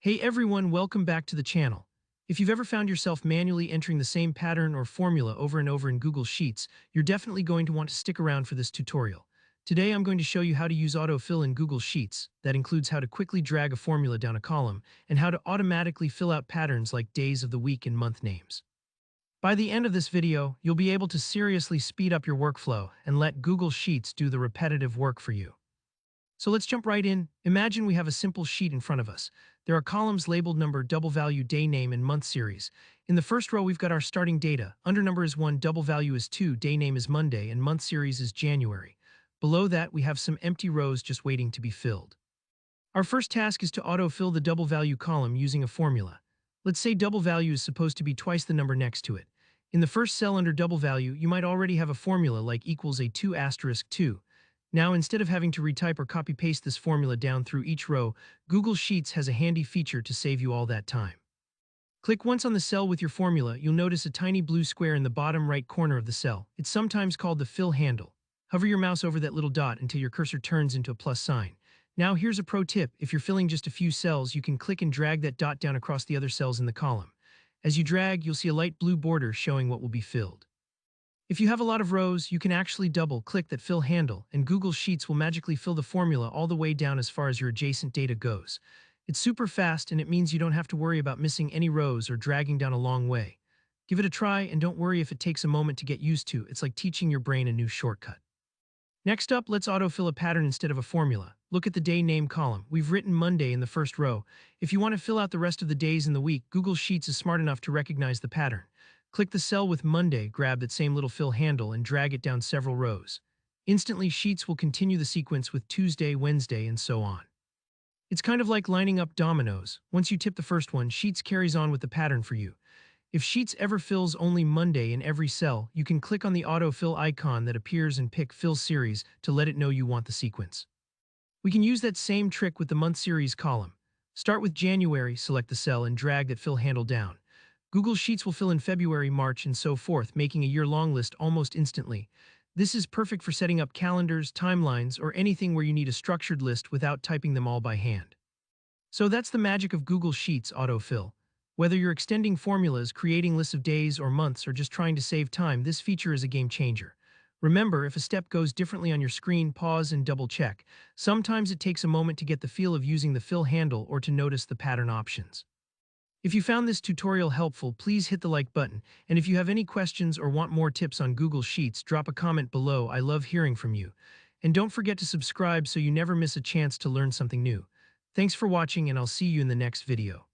Hey everyone, welcome back to the channel. If you've ever found yourself manually entering the same pattern or formula over and over in Google Sheets, you're definitely going to want to stick around for this tutorial. Today I'm going to show you how to use autofill in Google Sheets. That includes how to quickly drag a formula down a column and how to automatically fill out patterns like days of the week and month names. By the end of this video, you'll be able to seriously speed up your workflow and let Google Sheets do the repetitive work for you. So let's jump right in. Imagine we have a simple sheet in front of us. There are columns labeled number, double value, day name, and month series. In the first row, we've got our starting data. Under number is 1, double value is 2, day name is Monday, and month series is January. Below that, we have some empty rows just waiting to be filled. Our first task is to autofill the double value column using a formula. Let's say double value is supposed to be twice the number next to it. In the first cell under double value, you might already have a formula like equals a 2 asterisk 2. Now, instead of having to retype or copy-paste this formula down through each row, Google Sheets has a handy feature to save you all that time. Click once on the cell with your formula, you'll notice a tiny blue square in the bottom right corner of the cell. It's sometimes called the fill handle. Hover your mouse over that little dot until your cursor turns into a plus sign. Now, here's a pro tip. If you're filling just a few cells, you can click and drag that dot down across the other cells in the column. As you drag, you'll see a light blue border showing what will be filled. If you have a lot of rows, you can actually double-click that fill handle, and Google Sheets will magically fill the formula all the way down as far as your adjacent data goes. It's super fast, and it means you don't have to worry about missing any rows or dragging down a long way. Give it a try, and don't worry if it takes a moment to get used to. It's like teaching your brain a new shortcut. Next up, let's autofill a pattern instead of a formula. Look at the day name column. We've written Monday in the first row. If you want to fill out the rest of the days in the week, Google Sheets is smart enough to recognize the pattern. Click the cell with Monday, grab that same little fill handle, and drag it down several rows. Instantly, Sheets will continue the sequence with Tuesday, Wednesday, and so on. It's kind of like lining up dominoes. Once you tip the first one, Sheets carries on with the pattern for you. If Sheets ever fills only Monday in every cell, you can click on the autofill icon that appears and pick Fill Series to let it know you want the sequence. We can use that same trick with the month series column. Start with January, select the cell, and drag that fill handle down. Google Sheets will fill in February, March, and so forth, making a year-long list almost instantly. This is perfect for setting up calendars, timelines, or anything where you need a structured list without typing them all by hand. So that's the magic of Google Sheets autofill. Whether you're extending formulas, creating lists of days or months, or just trying to save time, this feature is a game changer. Remember, if a step goes differently on your screen, pause and double-check. Sometimes it takes a moment to get the feel of using the fill handle or to notice the pattern options. If you found this tutorial helpful, please hit the like button, and if you have any questions or want more tips on Google Sheets, drop a comment below. I love hearing from you. And don't forget to subscribe so you never miss a chance to learn something new. Thanks for watching, and I'll see you in the next video.